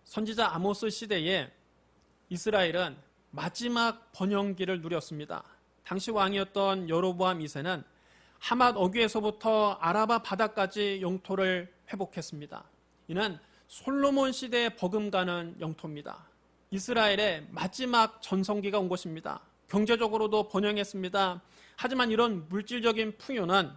선지자 아모스 시대에 이스라엘은 마지막 번영기를 누렸습니다. 당시 왕이었던 여로보암 2세는 하맛 어귀에서부터 아라바 바다까지 영토를 회복했습니다. 이는 솔로몬 시대에 버금가는 영토입니다. 이스라엘의 마지막 전성기가 온 것입니다. 경제적으로도 번영했습니다. 하지만 이런 물질적인 풍요는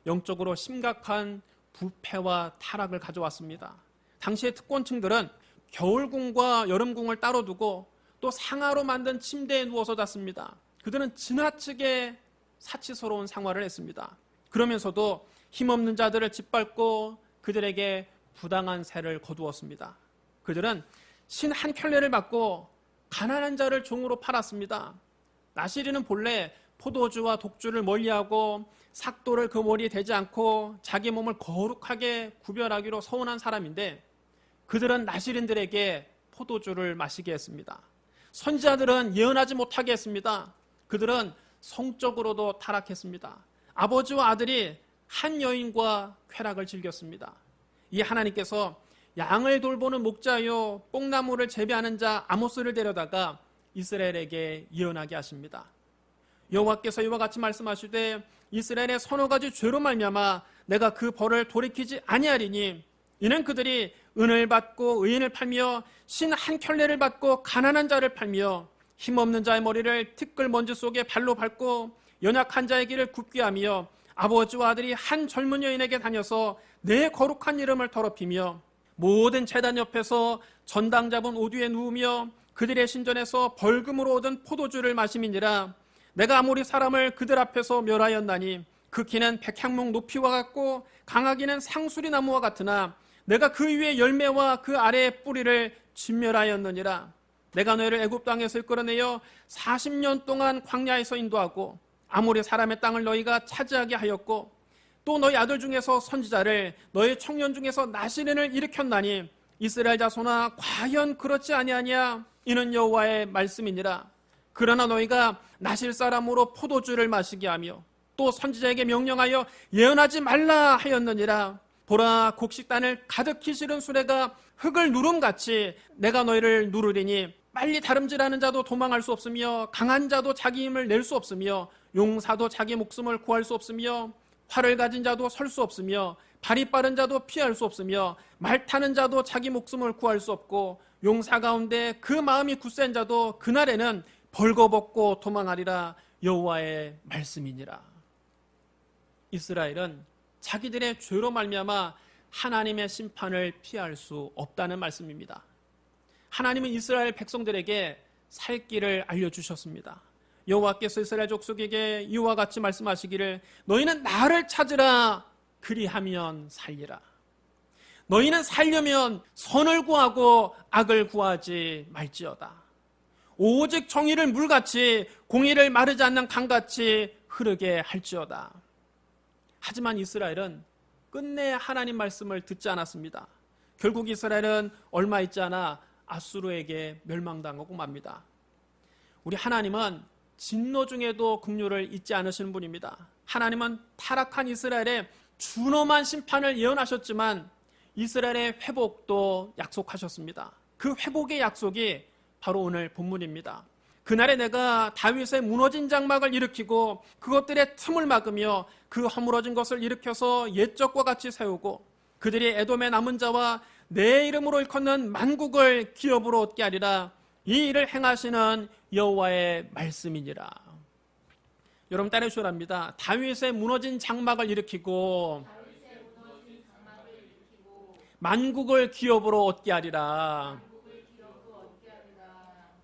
영적으로 심각한 부패와 타락을 가져왔습니다. 당시의 특권층들은 겨울궁과 여름궁을 따로 두고 또 상하로 만든 침대에 누워서 잤습니다. 그들은 지나치게 사치스러운 생활을 했습니다. 그러면서도 힘없는 자들을 짓밟고 그들에게 부당한 세를 거두었습니다. 그들은 신 한 켤레를 받고 가난한 자를 종으로 팔았습니다. 나시리는 본래 포도주와 독주를 멀리하고 삭도를 그 머리에 대지 않고 자기 몸을 거룩하게 구별하기로 서운한 사람인데 그들은 나시린들에게 포도주를 마시게 했습니다. 선지자들은 예언하지 못하게 했습니다. 그들은 성적으로도 타락했습니다. 아버지와 아들이 한 여인과 쾌락을 즐겼습니다. 이 하나님께서 양을 돌보는 목자요 뽕나무를 재배하는 자 아모스를 데려다가 이스라엘에게 예언하게 하십니다. 여호와께서 이와 같이 말씀하시되 이스라엘의 서너 가지 죄로 말미암아 내가 그 벌을 돌이키지 아니하리니 이는 그들이 은을 받고 의인을 팔며 신 한 켤레를 받고 가난한 자를 팔며 힘없는 자의 머리를 티끌 먼지 속에 발로 밟고 연약한 자의 길을 굽게 하며 아버지와 아들이 한 젊은 여인에게 다녀서 내 거룩한 이름을 더럽히며 모든 제단 옆에서 전당 잡은 옷 위에 누우며 그들의 신전에서 벌금으로 얻은 포도주를 마심이니라. 내가 아무리 사람을 그들 앞에서 멸하였나니 그 키는 백향목 높이와 같고 강하기는 상수리 나무와 같으나 내가 그 위에 열매와 그 아래의 뿌리를 진멸하였느니라. 내가 너희를 애굽 땅에서 이끌어내어 40년 동안 광야에서 인도하고 아모리 사람의 땅을 너희가 차지하게 하였고 또 너희 아들 중에서 선지자를 너희 청년 중에서 나시린을 일으켰나니 이스라엘 자손아 과연 그렇지 아니하냐. 이는 여호와의 말씀이니라. 그러나 너희가 나실 사람으로 포도주를 마시게 하며 또 선지자에게 명령하여 예언하지 말라 하였느니라. 보라, 곡식단을 가득히 실은 수레가 흙을 누름같이 내가 너희를 누르리니 빨리 다름질하는 자도 도망할 수 없으며 강한 자도 자기 힘을 낼 수 없으며 용사도 자기 목숨을 구할 수 없으며 활을 가진 자도 설 수 없으며 발이 빠른 자도 피할 수 없으며 말 타는 자도 자기 목숨을 구할 수 없고 용사 가운데 그 마음이 굳센 자도 그날에는 벌거벗고 도망하리라. 여호와의 말씀이니라. 이스라엘은 자기들의 죄로 말미암아 하나님의 심판을 피할 수 없다는 말씀입니다. 하나님은 이스라엘 백성들에게 살 길을 알려주셨습니다. 여호와께서 이스라엘 족속에게 이와 같이 말씀하시기를 너희는 나를 찾으라. 그리하면 살리라. 너희는 살려면 선을 구하고 악을 구하지 말지어다. 오직 정의를 물같이 공의를 마르지 않는 강같이 흐르게 할지어다. 하지만 이스라엘은 끝내 하나님 말씀을 듣지 않았습니다. 결국 이스라엘은 얼마 있지 않아 아수르에게 멸망당하고 맙니다. 우리 하나님은 진노 중에도 긍휼을 잊지 않으시는 분입니다. 하나님은 타락한 이스라엘의 준엄한 심판을 예언하셨지만 이스라엘의 회복도 약속하셨습니다. 그 회복의 약속이 바로 오늘 본문입니다. 그날에 내가 다윗의 무너진 장막을 일으키고 그것들의 틈을 막으며 그 허물어진 것을 일으켜서 옛적과 같이 세우고 그들이 에돔의 남은 자와 내 이름으로 일컫는 만국을 기업으로 얻게 하리라. 이 일을 행하시는 여호와의 말씀이니라. 여러분 따라 주랍니다. 다윗의 무너진 장막을 일으키고 만국을 기업으로 얻게 하리라.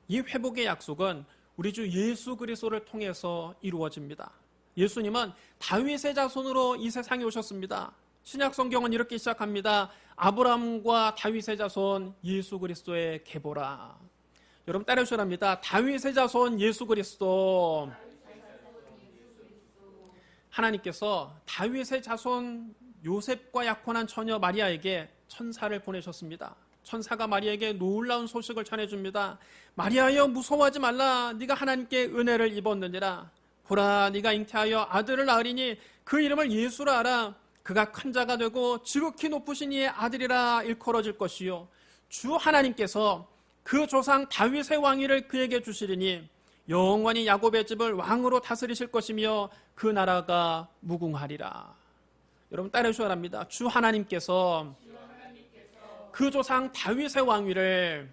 이 회복의 약속은 우리 주 예수 그리스도를 통해서 이루어집니다. 예수님은 다윗의 자손으로 이 세상에 오셨습니다. 신약 성경은 이렇게 시작합니다. 아브라함과 다윗의 자손 예수 그리스도의 계보라. 여러분 따라 주랍니다. 다윗의 자손 예수 그리스도. 하나님께서 다윗의 자손 요셉과 약혼한 처녀 마리아에게 천사를 보내셨습니다. 천사가 마리아에게 놀라운 소식을 전해줍니다. 마리아여 무서워하지 말라. 네가 하나님께 은혜를 입었느니라. 보라 네가 잉태하여 아들을 낳으리니 그 이름을 예수라 하라. 그가 큰 자가 되고 지극히 높으신 이의 아들이라 일컬어질 것이요 주 하나님께서 그 조상 다윗의 왕위를 그에게 주시리니 영원히 야곱의 집을 왕으로 다스리실 것이며 그 나라가 무궁하리라. 여러분 따라해 주셔야 합니다. 주 하나님께서 그 조상 다윗의 왕위를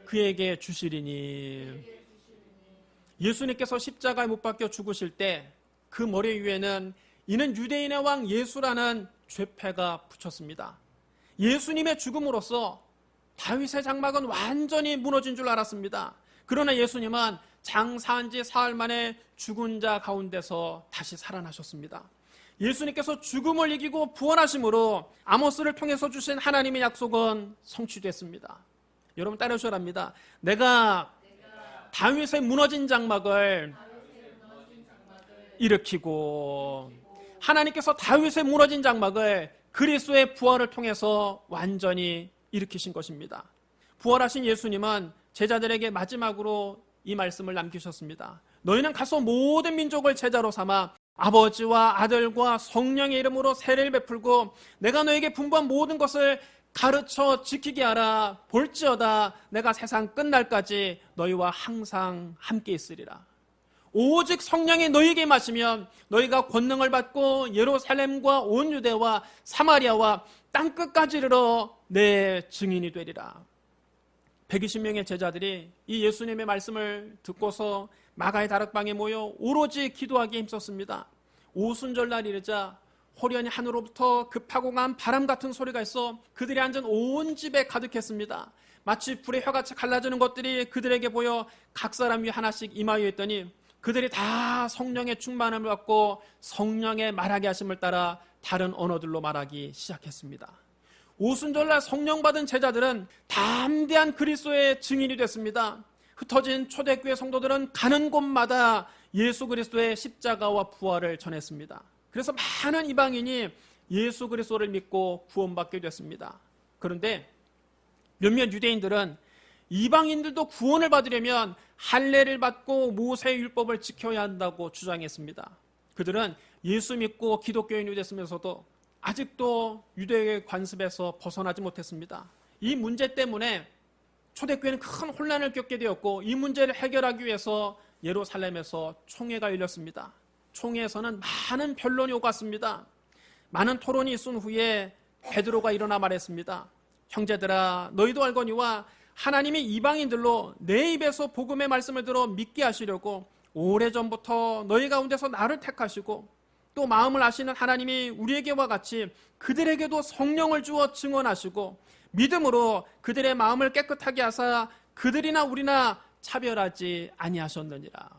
그에게 주시리니. 예수님께서 십자가에 못 박혀 죽으실 때 그 머리 위에는 이는 유대인의 왕 예수라는 죄패가 붙였습니다. 예수님의 죽음으로써 다윗의 장막은 완전히 무너진 줄 알았습니다. 그러나 예수님은 장사한 지 사흘 만에 죽은 자 가운데서 다시 살아나셨습니다. 예수님께서 죽음을 이기고 부활하심으로 아모스를 통해서 주신 하나님의 약속은 성취됐습니다. 여러분 따라해 주셔야 합니다. 내가 다윗의 무너진 장막을 일으키고, 하나님께서 다윗의 무너진 장막을 그리스도의 부활을 통해서 완전히 일으키신 것입니다. 부활하신 예수님은 제자들에게 마지막으로 이 말씀을 남기셨습니다. 너희는 가서 모든 민족을 제자로 삼아 아버지와 아들과 성령의 이름으로 세례를 베풀고 내가 너에게 분부한 모든 것을 가르쳐 지키게 하라. 볼지어다 내가 세상 끝날까지 너희와 항상 함께 있으리라. 오직 성령이 너희에게 마시면 너희가 권능을 받고 예루살렘과 온 유대와 사마리아와 땅끝까지 이르러 내 증인이 되리라. 120명의 제자들이 이 예수님의 말씀을 듣고서 마가의 다락방에 모여 오로지 기도하기에 힘썼습니다. 오순절날 이르자 호련히 하늘로부터 급하고 강한 바람 같은 소리가 있어 그들이 앉은 온 집에 가득했습니다. 마치 불의 혀같이 갈라지는 것들이 그들에게 보여 각 사람 위에 하나씩 임하여 있더니 그들이 다 성령의 충만함을 받고 성령의 말하게 하심을 따라 다른 언어들로 말하기 시작했습니다. 오순절날 성령 받은 제자들은 담대한 그리스도의 증인이 됐습니다. 흩어진 초대교회 성도들은 가는 곳마다 예수 그리스도의 십자가와 부활을 전했습니다. 그래서 많은 이방인이 예수 그리스도를 믿고 구원받게 됐습니다. 그런데 몇몇 유대인들은 이방인들도 구원을 받으려면 할례를 받고 모세의 율법을 지켜야 한다고 주장했습니다. 그들은 예수 믿고 기독교인이 됐으면서도 아직도 유대의 관습에서 벗어나지 못했습니다. 이 문제 때문에 초대교회는 큰 혼란을 겪게 되었고 이 문제를 해결하기 위해서 예루살렘에서 총회가 열렸습니다. 총회에서는 많은 변론이 오갔습니다. 많은 토론이 있은 후에 베드로가 일어나 말했습니다. 형제들아 너희도 알거니와 하나님이 이방인들로 내 입에서 복음의 말씀을 들어 믿게 하시려고 오래전부터 너희 가운데서 나를 택하시고 또 마음을 아시는 하나님이 우리에게와 같이 그들에게도 성령을 주어 증언하시고 믿음으로 그들의 마음을 깨끗하게 하사 그들이나 우리나 차별하지 아니하셨느니라.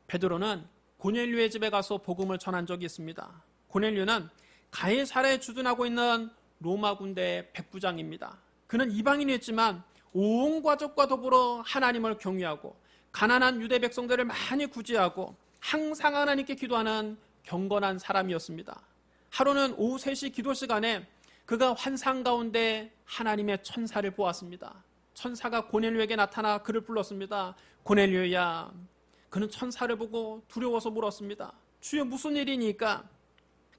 베드로는 고넬료의 집에 가서 복음을 전한 적이 있습니다. 고넬료는 가이사랴에 주둔하고 있는 로마 군대의 백부장입니다. 그는 이방인이었지만 온 가족과 더불어 하나님을 경외하고 가난한 유대 백성들을 많이 구제하고 항상 하나님께 기도하는 경건한 사람이었습니다. 하루는 오후 3시 기도 시간에 그가 환상 가운데 하나님의 천사를 보았습니다. 천사가 고넬료에게 나타나 그를 불렀습니다. 고넬료야. 그는 천사를 보고 두려워서 물었습니다. 주여 무슨 일이니까?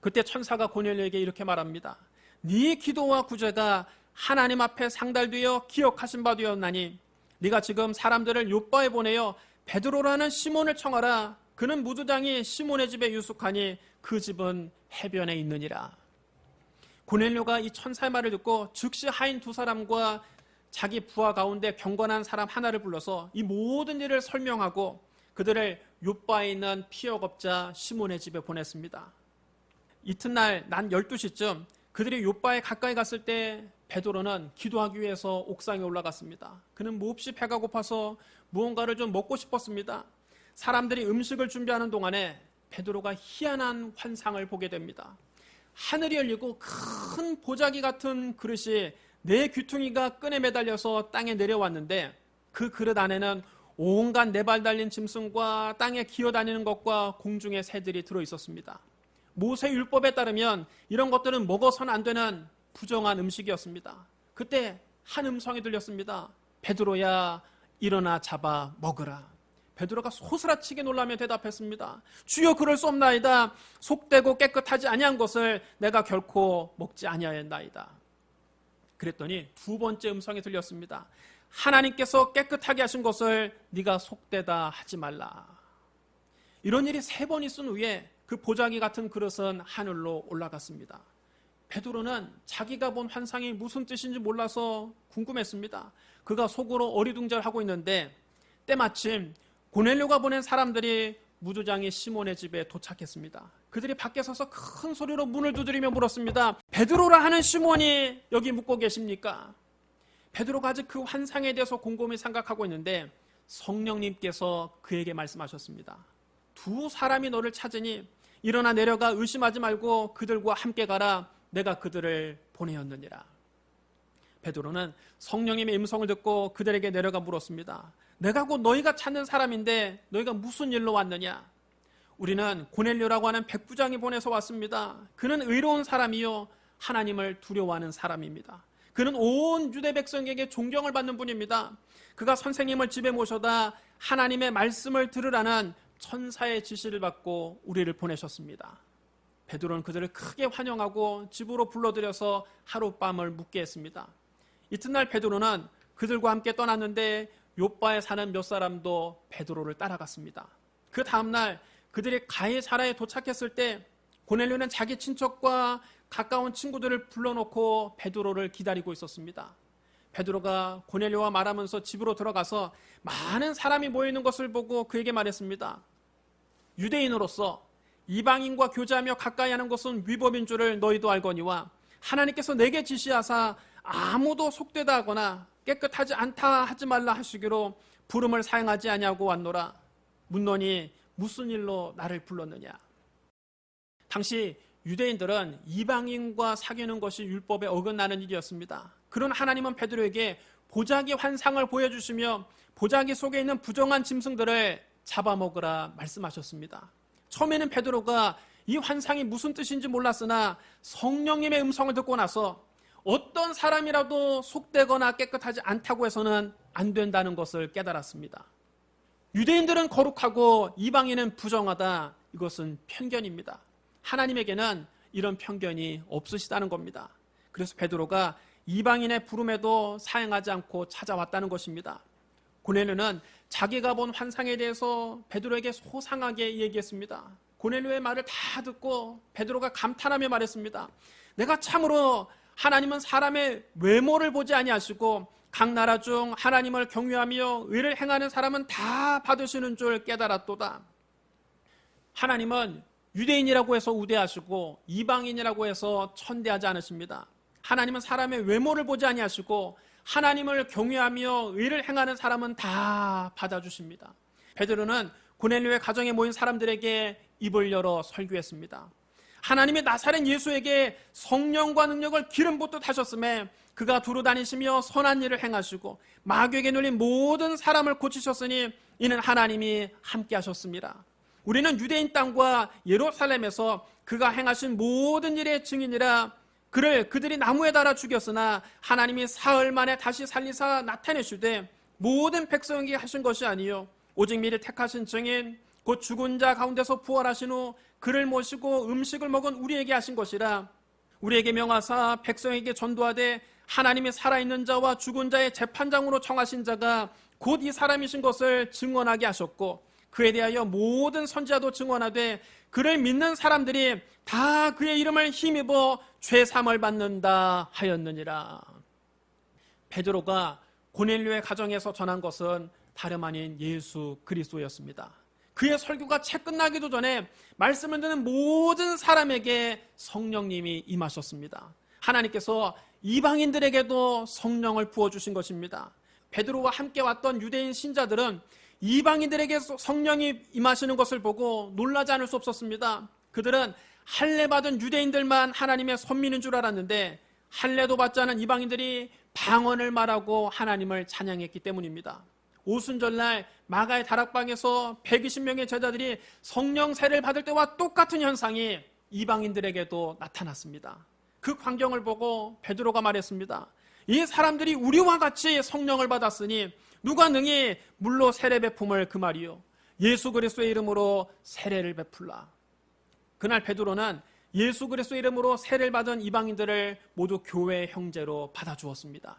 그때 천사가 고넬료에게 이렇게 말합니다. 네 기도와 구제가 하나님 앞에 상달되어 기억하신 바 되었나니 네가 지금 사람들을 요바에 보내어 베드로라는 시몬을 청하라. 그는 무두장이 시몬의 집에 유숙하니 그 집은 해변에 있느니라. 고넬료가 이 천사의 말을 듣고 즉시 하인 2사람과 자기 부하 가운데 경건한 사람 하나를 불러서 이 모든 일을 설명하고 그들을 요바에 있는 피역업자 시몬의 집에 보냈습니다. 이튿날 낮 12시쯤 그들이 요바에 가까이 갔을 때 베드로는 기도하기 위해서 옥상에 올라갔습니다. 그는 몹시 배가 고파서 무언가를 좀 먹고 싶었습니다. 사람들이 음식을 준비하는 동안에 베드로가 희한한 환상을 보게 됩니다. 하늘이 열리고 큰 보자기 같은 그릇이 4귀퉁이가 끈에 매달려서 땅에 내려왔는데 그 그릇 안에는 온갖 4발 달린 짐승과 땅에 기어다니는 것과 공중의 새들이 들어있었습니다. 모세 율법에 따르면 이런 것들은 먹어서는 안 되는 부정한 음식이었습니다. 그때 한 음성이 들렸습니다. 베드로야 일어나 잡아 먹으라. 베드로가 소스라치게 놀라며 대답했습니다. 주여 그럴 수 없나이다. 속되고 깨끗하지 아니한 것을 내가 결코 먹지 아니하였나이다. 그랬더니 두 번째 음성이 들렸습니다. 하나님께서 깨끗하게 하신 것을 네가 속되다 하지 말라. 이런 일이 3번 있은 후에 그 보자기 같은 그릇은 하늘로 올라갔습니다. 베드로는 자기가 본 환상이 무슨 뜻인지 몰라서 궁금했습니다. 그가 속으로 어리둥절하고 있는데 때마침 고넬료가 보낸 사람들이 무주장이 시몬의 집에 도착했습니다. 그들이 밖에 서서 큰 소리로 문을 두드리며 물었습니다. 베드로라 하는 시몬이 여기 묵고 계십니까? 베드로가 아직 그 환상에 대해서 곰곰이 생각하고 있는데 성령님께서 그에게 말씀하셨습니다. 2 사람이 너를 찾으니 일어나 내려가 의심하지 말고 그들과 함께 가라. 내가 그들을 보내었느니라. 베드로는 성령님의 음성을 듣고 그들에게 내려가 물었습니다. 내가 곧 너희가 찾는 사람인데 너희가 무슨 일로 왔느냐? 우리는 고넬료라고 하는 백부장이 보내서 왔습니다. 그는 의로운 사람이요 하나님을 두려워하는 사람입니다. 그는 온 유대 백성에게 존경을 받는 분입니다. 그가 선생님을 집에 모셔다 하나님의 말씀을 들으라는 천사의 지시를 받고 우리를 보내셨습니다. 베드로는 그들을 크게 환영하고 집으로 불러들여서 하룻밤을 묵게 했습니다. 이튿날 베드로는 그들과 함께 떠났는데 욥바에 사는 몇 사람도 베드로를 따라갔습니다. 그 다음날 그들이 가이사랴에 도착했을 때 고넬료는 자기 친척과 가까운 친구들을 불러놓고 베드로를 기다리고 있었습니다. 베드로가 고넬료와 말하면서 집으로 들어가서 많은 사람이 모이는 것을 보고 그에게 말했습니다. 유대인으로서 이방인과 교제하며 가까이 하는 것은 위법인 줄을 너희도 알거니와 하나님께서 내게 지시하사 아무도 속되다 하거나 깨끗하지 않다 하지 말라 하시기로 부름을 사용하지 아니하고 왔노라. 묻노니 무슨 일로 나를 불렀느냐? 당시 유대인들은 이방인과 사귀는 것이 율법에 어긋나는 일이었습니다. 그런 하나님은 베드로에게 보자기 환상을 보여주시며 보자기 속에 있는 부정한 짐승들을 잡아먹으라 말씀하셨습니다. 처음에는 베드로가 이 환상이 무슨 뜻인지 몰랐으나 성령님의 음성을 듣고 나서 어떤 사람이라도 속되거나 깨끗하지 않다고 해서는 안 된다는 것을 깨달았습니다. 유대인들은 거룩하고 이방인은 부정하다. 이것은 편견입니다. 하나님에게는 이런 편견이 없으시다는 겁니다. 그래서 베드로가 이방인의 부름에도 사용하지 않고 찾아왔다는 것입니다. 고넬료는 자기가 본 환상에 대해서 베드로에게 소상하게 얘기했습니다. 고넬료의 말을 다 듣고 베드로가 감탄하며 말했습니다. 내가 참으로 하나님은 사람의 외모를 보지 아니하시고 각 나라 중 하나님을 경외하며 의를 행하는 사람은 다 받으시는 줄 깨달았도다. 하나님은 유대인이라고 해서 우대하시고 이방인이라고 해서 천대하지 않으십니다. 하나님은 사람의 외모를 보지 아니하시고 하나님을 경외하며 의를 행하는 사람은 다 받아주십니다. 베드로는 고넬료의 가정에 모인 사람들에게 입을 열어 설교했습니다. 하나님의 나사렛 예수에게 성령과 능력을 기름 붓듯 하셨음에 그가 두루 다니시며 선한 일을 행하시고 마귀에게 눌린 모든 사람을 고치셨으니 이는 하나님이 함께 하셨습니다. 우리는 유대인 땅과 예루살렘에서 그가 행하신 모든 일의 증인이라. 그들이 나무에 달아 죽였으나 하나님이 사흘 만에 다시 살리사 나타내시되 모든 백성에게 하신 것이 아니요 오직 미리 택하신 증인 곧 죽은 자 가운데서 부활하신 후 그를 모시고 음식을 먹은 우리에게 하신 것이라. 우리에게 명하사 백성에게 전도하되 하나님이 살아있는 자와 죽은 자의 재판장으로 정하신 자가 곧 이 사람이신 것을 증언하게 하셨고 그에 대하여 모든 선지자도 증언하되 그를 믿는 사람들이 다 그의 이름을 힘입어 죄사함을 받는다 하였느니라. 베드로가 고넬료의 가정에서 전한 것은 다름 아닌 예수 그리스도였습니다. 그의 설교가 채 끝나기도 전에 말씀을 듣는 모든 사람에게 성령님이 임하셨습니다. 하나님께서 이방인들에게도 성령을 부어주신 것입니다. 베드로와 함께 왔던 유대인 신자들은 이방인들에게 성령이 임하시는 것을 보고 놀라지 않을 수 없었습니다. 그들은 할례 받은 유대인들만 하나님의 선민인 줄 알았는데 할례도 받지 않은 이방인들이 방언을 말하고 하나님을 찬양했기 때문입니다. 오순절날 마가의 다락방에서 120명의 제자들이 성령 세례를 받을 때와 똑같은 현상이 이방인들에게도 나타났습니다. 그 광경을 보고 베드로가 말했습니다. 이 사람들이 우리와 같이 성령을 받았으니 누가 능히 물로 세례 베품을 그 말이요 예수 그리스도의 이름으로 세례를 베풀라. 그날 베드로는 예수 그리스도의 이름으로 세례를 받은 이방인들을 모두 교회의 형제로 받아주었습니다.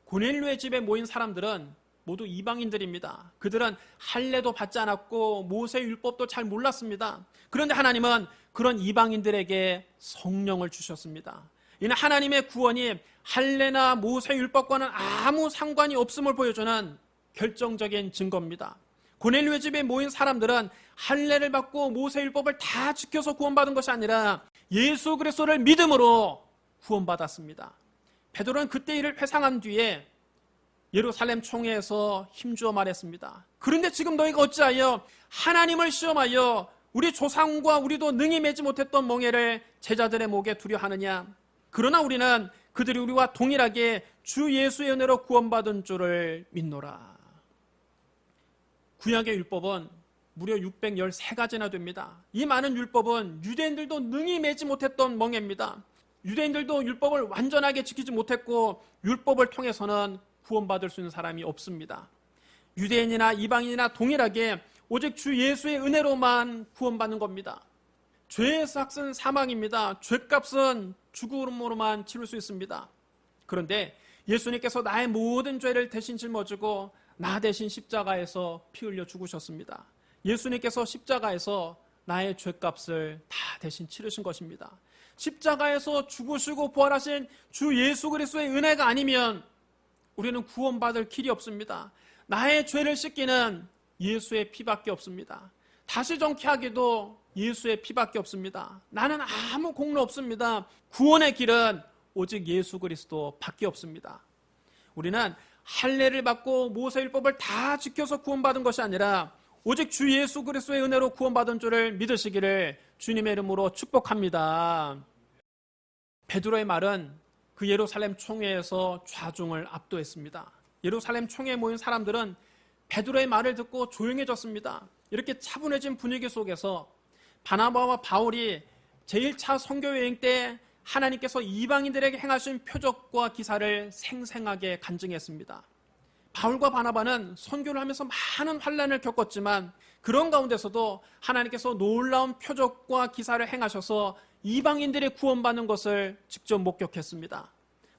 고넬료의 집에 모인 사람들은 모두 이방인들입니다. 그들은 할례도 받지 않았고 모세 율법도 잘 몰랐습니다. 그런데 하나님은 그런 이방인들에게 성령을 주셨습니다. 이는 하나님의 구원이 할례나 모세 율법과는 아무 상관이 없음을 보여주는 결정적인 증거입니다. 고넬료의 집에 모인 사람들은 할례를 받고 모세 율법을 다 지켜서 구원받은 것이 아니라 예수 그리스도를 믿음으로 구원받았습니다. 베드로는 그때 이를 회상한 뒤에 예루살렘 총회에서 힘주어 말했습니다. 그런데 지금 너희가 어찌하여 하나님을 시험하여 우리 조상과 우리도 능히 매지 못했던 멍에를 제자들의 목에 두려 하느냐? 그러나 우리는 그들이 우리와 동일하게 주 예수의 은혜로 구원받은 줄을 믿노라. 구약의 율법은 무려 613가지나 됩니다. 이 많은 율법은 유대인들도 능히 매지 못했던 멍에입니다. 유대인들도 율법을 완전하게 지키지 못했고 율법을 통해서는 구원받을 수 있는 사람이 없습니다. 유대인이나 이방인이나 동일하게 오직 주 예수의 은혜로만 구원받는 겁니다. 죄의 삭은 사망입니다. 죄값은 죽음으로만 치를 수 있습니다. 그런데 예수님께서 나의 모든 죄를 대신 짊어지고 나 대신 십자가에서 피 흘려 죽으셨습니다. 예수님께서 십자가에서 나의 죄값을 다 대신 치르신 것입니다. 십자가에서 죽으시고 부활하신 주 예수 그리스도의 은혜가 아니면 우리는 구원받을 길이 없습니다. 나의 죄를 씻기는 예수의 피밖에 없습니다. 다시 정케하기도 예수의 피밖에 없습니다. 나는 아무 공로 없습니다. 구원의 길은 오직 예수 그리스도밖에 없습니다. 우리는 할례를 받고 모세율법을 다 지켜서 구원받은 것이 아니라 오직 주 예수 그리스도의 은혜로 구원받은 줄을 믿으시기를 주님의 이름으로 축복합니다. 베드로의 말은 그 예루살렘 총회에서 좌중을 압도했습니다. 예루살렘 총회에 모인 사람들은 베드로의 말을 듣고 조용해졌습니다. 이렇게 차분해진 분위기 속에서 바나바와 바울이 제1차 선교여행 때 하나님께서 이방인들에게 행하신 표적과 기사를 생생하게 간증했습니다. 바울과 바나바는 선교를 하면서 많은 환난을 겪었지만 그런 가운데서도 하나님께서 놀라운 표적과 기사를 행하셔서 이방인들이 구원받는 것을 직접 목격했습니다.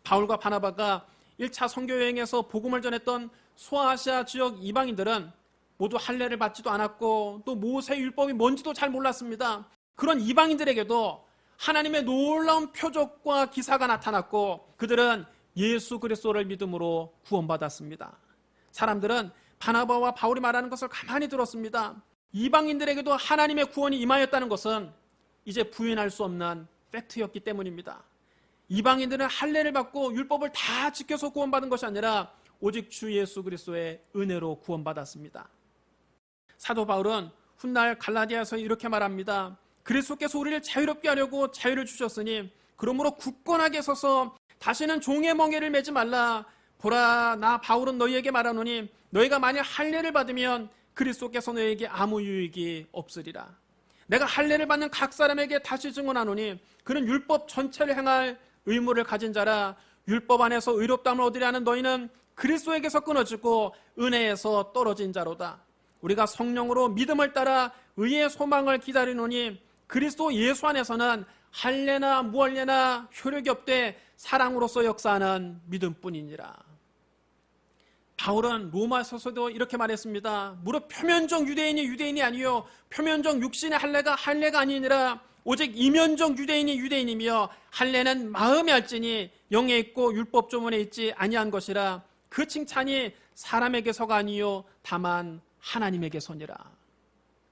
바울과 바나바가 1차 선교여행에서 복음을 전했던 소아시아 지역 이방인들은 모두 할례를 받지도 않았고 또 모세 율법이 뭔지도 잘 몰랐습니다. 그런 이방인들에게도 하나님의 놀라운 표적과 기사가 나타났고 그들은 예수 그리스도를 믿음으로 구원받았습니다. 사람들은 바나바와 바울이 말하는 것을 가만히 들었습니다. 이방인들에게도 하나님의 구원이 임하였다는 것은 이제 부인할 수 없는 팩트였기 때문입니다. 이방인들은 할례를 받고 율법을 다 지켜서 구원받은 것이 아니라 오직 주 예수 그리스도의 은혜로 구원받았습니다. 사도 바울은 훗날 갈라디아서 이렇게 말합니다. 그리스도께서 우리를 자유롭게 하려고 자유를 주셨으니 그러므로 굳건하게 서서 다시는 종의 멍에를 매지 말라. 보라, 나 바울은 너희에게 말하노니 너희가 만일 할례를 받으면 그리스도께서 너희에게 아무 유익이 없으리라. 내가 할례를 받는 각 사람에게 다시 증언하노니 그는 율법 전체를 행할 의무를 가진 자라. 율법 안에서 의롭다함을 얻으려 하는 너희는 그리스도에게서 끊어지고 은혜에서 떨어진 자로다. 우리가 성령으로 믿음을 따라 의의 소망을 기다리노니 그리스도 예수 안에서는 할례나 무할례나 효력이 없되 사랑으로서 역사하는 믿음뿐이니라. 바울은 로마서서도 이렇게 말했습니다. 무릇 표면적 유대인이 유대인이 아니요 표면적 육신의 할례가 할례가 아니니라. 오직 이면적 유대인이 유대인이며 할례는 마음에 할지니 영에 있고 율법 조문에 있지 아니한 것이라. 그 칭찬이 사람에게서가 아니요 다만 하나님에게서니라.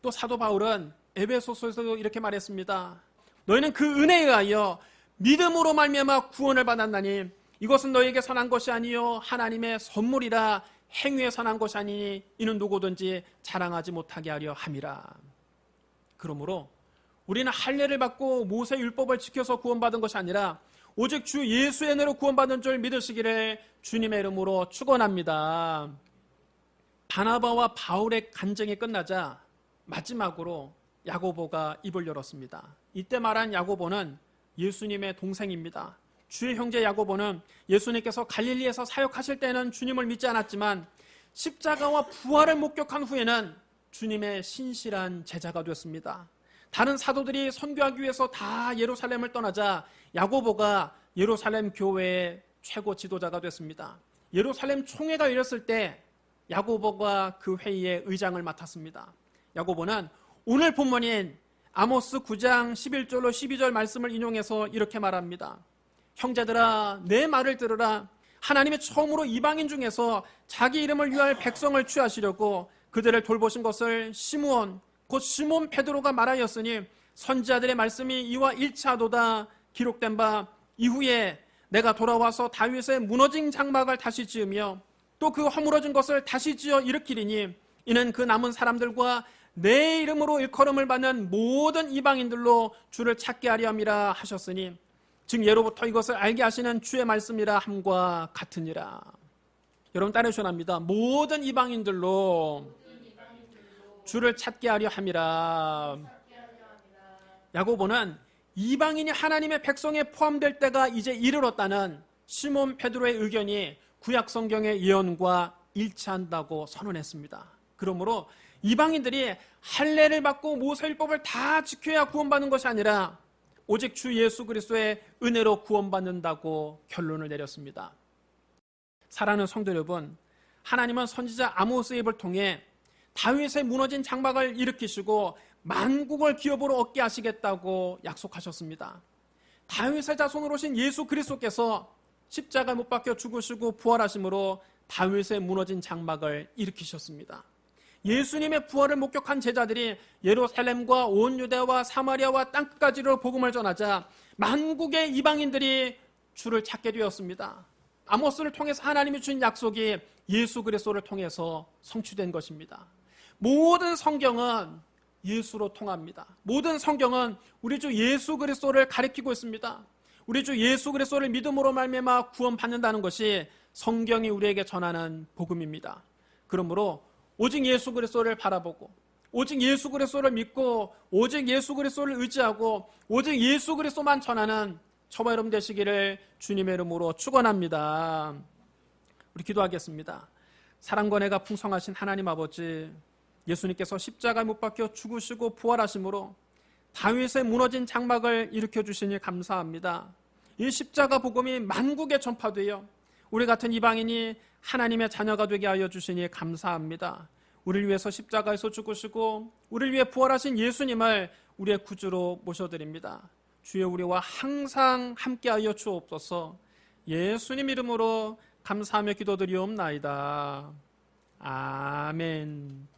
또 사도 바울은 에베소서에서도 이렇게 말했습니다. 너희는 그 은혜에 의하여 믿음으로 말미암아 구원을 받았나니 이것은 너희에게서 난 것이 아니요 하나님의 선물이라. 행위에서 난 것이 아니니 이는 누구든지 자랑하지 못하게 하려 함이라. 그러므로 우리는 할례를 받고 모세 율법을 지켜서 구원받은 것이 아니라 오직 주 예수의 은혜로 구원받은 줄 믿으시기를 주님의 이름으로 축원합니다. 바나바와 바울의 간증이 끝나자 마지막으로 야고보가 입을 열었습니다. 이때 말한 야고보는 예수님의 동생입니다. 주의 형제 야고보는 예수님께서 갈릴리에서 사역하실 때는 주님을 믿지 않았지만 십자가와 부활을 목격한 후에는 주님의 신실한 제자가 되었습니다. 다른 사도들이 선교하기 위해서 다 예루살렘을 떠나자 야고보가 예루살렘 교회의 최고 지도자가 됐습니다. 예루살렘 총회가 열렸을 때 야고보가 그 회의의 의장을 맡았습니다. 야고보는 오늘 본문인 아모스 9장 11절로 12절 말씀을 인용해서 이렇게 말합니다. 형제들아, 내 말을 들으라. 하나님이 처음으로 이방인 중에서 자기 이름을 위할 백성을 취하시려고 그들을 돌보신 것을 시므온 곧 시몬 베드로가 말하였으니 선지자들의 말씀이 이와 일치하도다. 기록된 바 이후에 내가 돌아와서 다윗의 무너진 장막을 다시 지으며 또 그 허물어진 것을 다시 지어 일으키리니 이는 그 남은 사람들과 내 이름으로 일컬음을 받는 모든 이방인들로 주를 찾게 하려 함이라 하셨으니 즉 예로부터 이것을 알게 하시는 주의 말씀이라 함과 같으니라. 여러분 따르셔야 합니다. 모든 이방인들로 주를 찾게 하려 함이라. 야고보는 이방인이 하나님의 백성에 포함될 때가 이제 이르렀다는 시몬 베드로의 의견이 구약 성경의 예언과 일치한다고 선언했습니다. 그러므로 이방인들이 할례를 받고 모세율법을 다 지켜야 구원받는 것이 아니라 오직 주 예수 그리스도의 은혜로 구원받는다고 결론을 내렸습니다. 사랑하는 성도 여러분, 하나님은 선지자 아모스의 입을 통해 다윗의 무너진 장막을 일으키시고 만국을 기업으로 얻게 하시겠다고 약속하셨습니다. 다윗의 자손으로 오신 예수 그리스도께서 십자가에 못 박혀 죽으시고 부활하심으로 다윗의 무너진 장막을 일으키셨습니다. 예수님의 부활을 목격한 제자들이 예루살렘과 온 유대와 사마리아와 땅끝까지로 복음을 전하자 만국의 이방인들이 주를 찾게 되었습니다. 아모스를 통해서 하나님이 주신 약속이 예수 그리스도를 통해서 성취된 것입니다. 모든 성경은 예수로 통합니다. 모든 성경은 우리 주 예수 그리스도를 가리키고 있습니다. 우리 주 예수 그리스도를 믿음으로 말미암아 구원받는다는 것이 성경이 우리에게 전하는 복음입니다. 그러므로 오직 예수 그리스도를 바라보고 오직 예수 그리스도를 믿고 오직 예수 그리스도를 의지하고 오직 예수 그리스도만 전하는 저와 여러분 되시기를 주님의 이름으로 축원합니다. 우리 기도하겠습니다. 사랑과 은혜가 풍성하신 하나님 아버지, 예수님께서 십자가에 못 박혀 죽으시고 부활하심으로 다윗의 무너진 장막을 일으켜 주시니 감사합니다. 이 십자가 복음이 만국에 전파되어 우리 같은 이방인이 하나님의 자녀가 되게 하여 주시니 감사합니다. 우리를 위해서 십자가에서 죽으시고 우리를 위해 부활하신 예수님을 우리의 구주로 모셔드립니다. 주여 우리와 항상 함께하여 주옵소서. 예수님 이름으로 감사하며 기도드리옵나이다. 아멘.